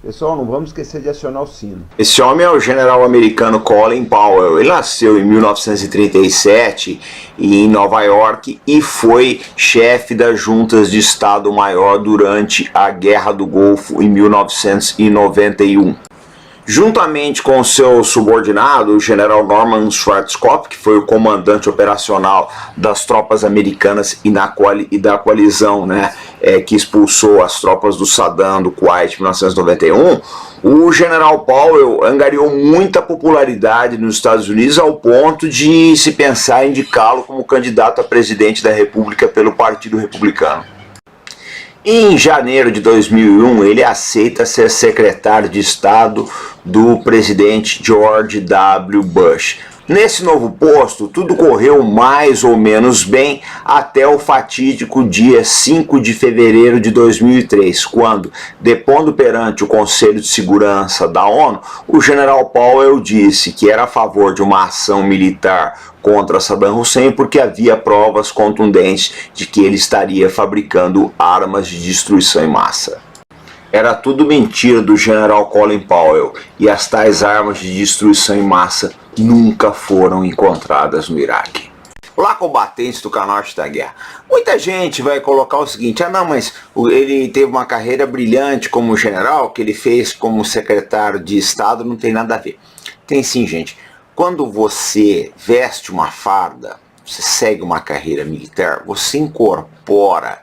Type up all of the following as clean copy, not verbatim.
Pessoal, não vamos esquecer de acionar o sino. Esse homem é o general americano Colin Powell. Ele nasceu em 1937 em Nova York e foi chefe das juntas de Estado-Maior durante a Guerra do Golfo em 1991. Juntamente com seu subordinado, o general Norman Schwarzkopf, que foi o comandante operacional das tropas americanas e da coalizão, que expulsou as tropas do Saddam do Kuwait em 1991, o general Powell angariou muita popularidade nos Estados Unidos ao ponto de se pensar em indicá-lo como candidato a presidente da República pelo Partido Republicano. Em janeiro de 2001, ele aceita ser secretário de Estado do presidente George W. Bush. Nesse novo posto, tudo correu mais ou menos bem até o fatídico dia 5 de fevereiro de 2003, quando, depondo perante o Conselho de Segurança da ONU, o general Powell disse que era a favor de uma ação militar contra Saddam Hussein porque havia provas contundentes de que ele estaria fabricando armas de destruição em massa. Era tudo mentira do general Colin Powell e as tais armas de destruição em massa nunca foram encontradas no Iraque. Olá, combatentes do canal Arte da Guerra. Muita gente vai colocar o seguinte: mas ele teve uma carreira brilhante como general, que ele fez como secretário de Estado, não tem nada a ver. Tem sim, gente. Quando você veste uma farda, você segue uma carreira militar, você incorpora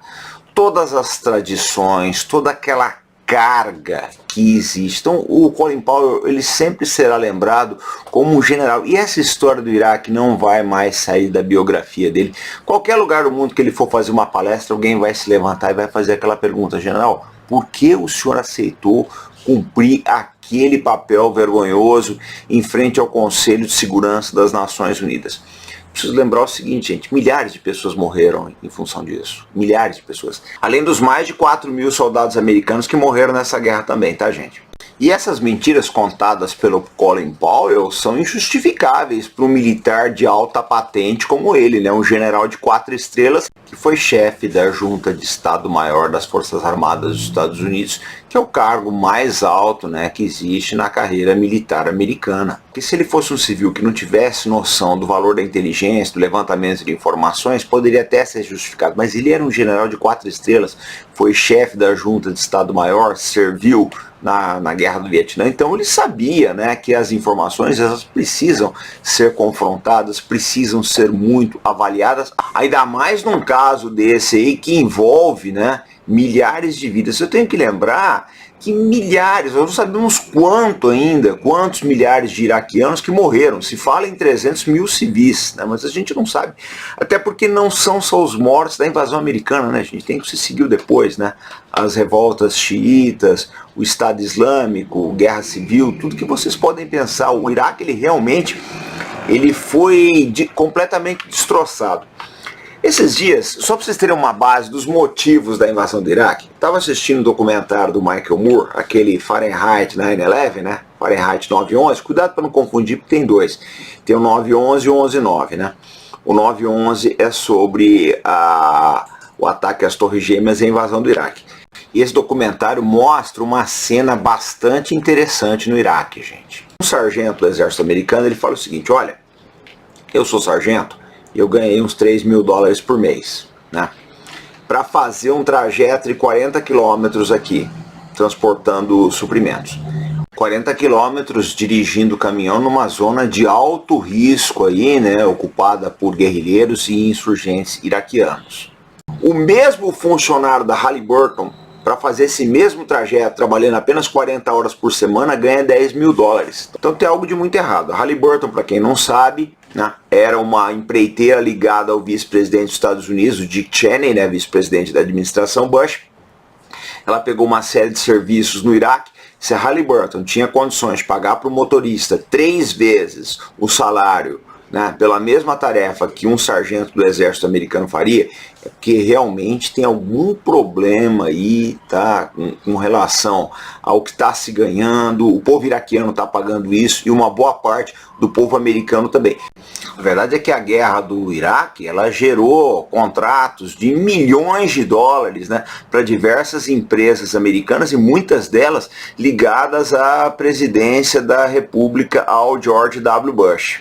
todas as tradições, toda aquela carga que existe. Então o Colin Powell, ele sempre será lembrado como um general. E essa história do Iraque não vai mais sair da biografia dele. Qualquer lugar do mundo que ele for fazer uma palestra, alguém vai se levantar e vai fazer aquela pergunta: general, por que o senhor aceitou cumprir aquele papel vergonhoso em frente ao Conselho de Segurança das Nações Unidas? Preciso lembrar o seguinte, gente: milhares de pessoas morreram em função disso. Milhares de pessoas. Além dos mais de 4.000 soldados americanos que morreram nessa guerra também, tá, gente? E essas mentiras contadas pelo Colin Powell são injustificáveis para um militar de alta patente como ele, um general de 4 estrelas que foi chefe da Junta de Estado-Maior das Forças Armadas dos Estados Unidos, que é o cargo mais alto que existe na carreira militar americana. Porque se ele fosse um civil que não tivesse noção do valor da inteligência, do levantamento de informações, poderia até ser justificado, mas ele era um general de 4 estrelas, foi chefe da Junta de Estado-Maior, serviu na Guerra do Vietnã, então ele sabia que as informações elas precisam ser confrontadas, precisam ser muito avaliadas, ainda mais num caso desse aí que envolve milhares de vidas. Eu tenho que lembrar que milhares, nós não sabemos quantos milhares de iraquianos que morreram. Se fala em 300 mil civis, mas a gente não sabe. Até porque não são só os mortos da invasão americana, a gente tem que se seguir depois, as revoltas xiitas, o Estado Islâmico, guerra civil, tudo que vocês podem pensar. O Iraque, ele foi completamente destroçado. Esses dias, só para vocês terem uma base dos motivos da invasão do Iraque, estava assistindo um documentário do Michael Moore, aquele Fahrenheit 9/11, Fahrenheit 9/11, cuidado para não confundir, porque tem dois, tem o 9/11 e o 11/9, O 9/11 é sobre o ataque às Torres Gêmeas e a invasão do Iraque. E esse documentário mostra uma cena bastante interessante no Iraque, gente. Um sargento do exército americano, ele fala o seguinte: olha, eu sou sargento, eu ganhei uns 3 mil dólares por mês, para fazer um trajeto de 40 quilômetros aqui, transportando suprimentos. 40 quilômetros dirigindo caminhão numa zona de alto risco aí, ocupada por guerrilheiros e insurgentes iraquianos. O mesmo funcionário da Halliburton, para fazer esse mesmo trajeto, trabalhando apenas 40 horas por semana, ganha 10 mil dólares. Então tem algo de muito errado. A Halliburton, para quem não sabe, era uma empreiteira ligada ao vice-presidente dos Estados Unidos, o Dick Cheney, vice-presidente da administração Bush. Ela pegou uma série de serviços no Iraque. Se a Halliburton tinha condições de pagar para o motorista 3 vezes o salário né, pela mesma tarefa que um sargento do exército americano faria, é porque realmente tem algum problema aí, tá, com relação ao que está se ganhando. O povo iraquiano está pagando isso e uma boa parte do povo americano também. A verdade é que a guerra do Iraque, ela gerou contratos de milhões de dólares, né, para diversas empresas americanas e muitas delas ligadas à presidência da República ao George W. Bush.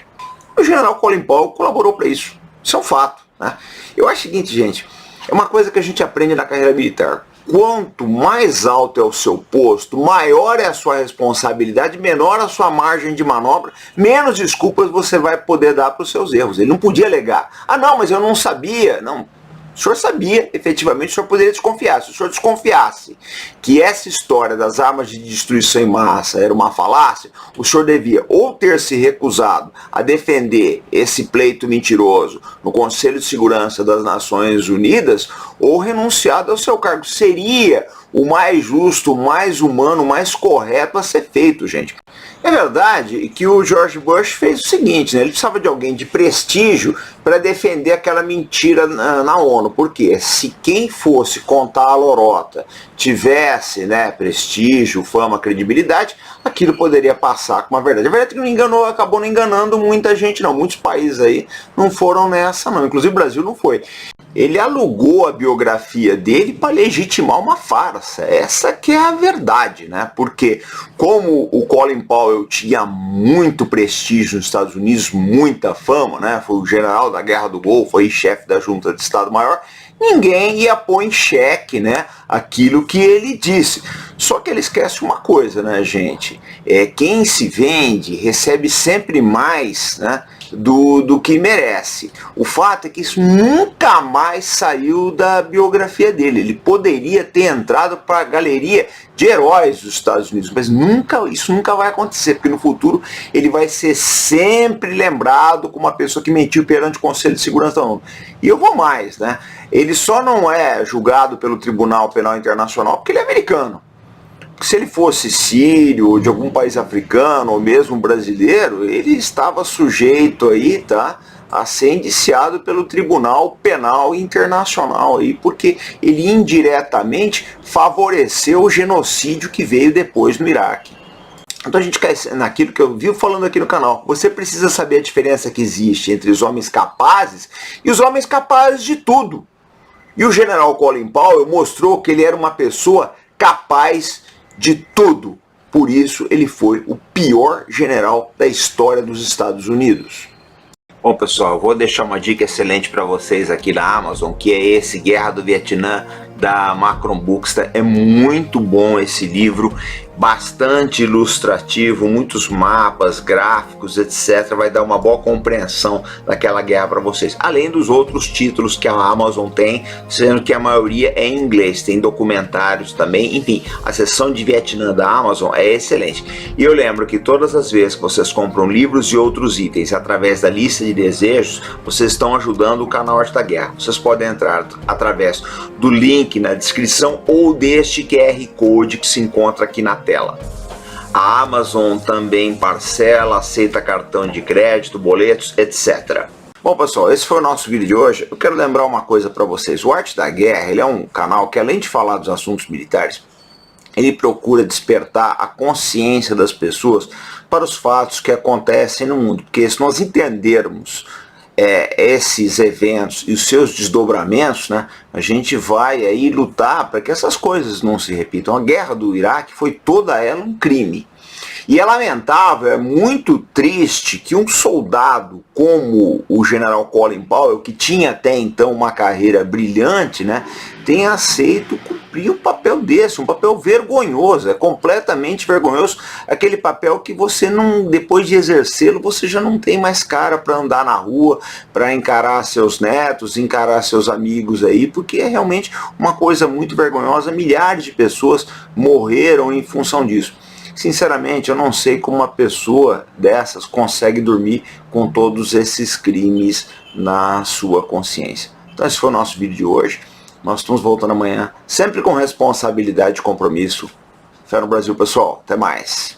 O general Colin Powell colaborou para isso. Isso é um fato, né? Eu acho o seguinte, gente, é uma coisa que a gente aprende na carreira militar. Quanto mais alto é o seu posto, maior é a sua responsabilidade, menor a sua margem de manobra, menos desculpas você vai poder dar para os seus erros. Ele não podia alegar, ah não, mas eu não sabia. Não, o senhor sabia, efetivamente o senhor poderia desconfiar. Se o senhor desconfiasse que essa história das armas de destruição em massa era uma falácia, o senhor devia ou ter se recusado a defender esse pleito mentiroso no Conselho de Segurança das Nações Unidas, ou renunciado ao seu cargo. Seria o mais justo, o mais humano, o mais correto a ser feito, gente. É verdade que o George Bush fez o seguinte, né? Ele precisava de alguém de prestígio para defender aquela mentira na ONU. Por quê? Se quem fosse contar a lorota tivesse, né, prestígio, fama, credibilidade, aquilo poderia passar com uma verdade. A verdade é que não enganou, acabou não enganando muita gente, não. Muitos países aí não foram nessa, não. Inclusive o Brasil não foi. Ele alugou a biografia dele para legitimar uma farsa. Essa que é a verdade, né? Porque como o Colin Powell tinha muito prestígio nos Estados Unidos, muita fama, né? Foi o general da Guerra do Golfo, foi chefe da Junta de Estado-Maior, ninguém ia pôr em xeque, né, aquilo que ele disse. Só que ele esquece uma coisa, né, gente? Quem se vende recebe sempre mais, né, do que merece. O fato é que isso nunca mais saiu da biografia dele. Ele poderia ter entrado para a galeria de heróis dos Estados Unidos, mas isso nunca vai acontecer, porque no futuro ele vai ser sempre lembrado como uma pessoa que mentiu perante o Conselho de Segurança da ONU. E eu vou mais, né? Ele só não é julgado pelo Tribunal Penal Internacional porque ele é americano. Se ele fosse sírio, ou de algum país africano, ou mesmo brasileiro, ele estava sujeito aí, tá, a ser indiciado pelo Tribunal Penal Internacional, aí, porque ele indiretamente favoreceu o genocídio que veio depois no Iraque. Então a gente cai naquilo que eu vivo falando aqui no canal. Você precisa saber a diferença que existe entre os homens capazes e os homens capazes de tudo. E o general Colin Powell mostrou que ele era uma pessoa capaz de tudo. Por isso ele foi o pior general da história dos Estados Unidos. Bom, pessoal, eu vou deixar uma dica excelente para vocês aqui na Amazon, que é esse Guerra do Vietnã, da Macron Books. É muito bom esse livro, bastante ilustrativo, muitos mapas, gráficos, etc. Vai dar uma boa compreensão daquela guerra para vocês. Além dos outros títulos que a Amazon tem, sendo que a maioria é em inglês, tem documentários também. Enfim, a seção de Vietnã da Amazon é excelente. E eu lembro que todas as vezes que vocês compram livros e outros itens através da lista de desejos, vocês estão ajudando o canal Arte da Guerra. Vocês podem entrar através do link na descrição ou deste QR Code que se encontra aqui na tela. A Amazon também parcela, aceita cartão de crédito, boletos, etc. Bom, pessoal, esse foi o nosso vídeo de hoje. Eu quero lembrar uma coisa para vocês. O Arte da Guerra, ele é um canal que, além de falar dos assuntos militares, ele procura despertar a consciência das pessoas para os fatos que acontecem no mundo. Porque se nós entendermos esses eventos e os seus desdobramentos, né, a gente vai aí lutar para que essas coisas não se repitam. A guerra do Iraque foi toda ela um crime. E é lamentável, é muito triste que um soldado como o general Colin Powell, que tinha até então uma carreira brilhante, né, tenha aceito cumprir um papel desse, um papel vergonhoso. É completamente vergonhoso, aquele papel que você não, depois de exercê-lo, você já não tem mais cara para andar na rua, para encarar seus netos, encarar seus amigos aí, porque é realmente uma coisa muito vergonhosa. Milhares de pessoas morreram em função disso. Sinceramente, eu não sei como uma pessoa dessas consegue dormir com todos esses crimes na sua consciência. Então esse foi o nosso vídeo de hoje. Nós estamos voltando amanhã, sempre com responsabilidade e compromisso. Fé no Brasil, pessoal. Até mais.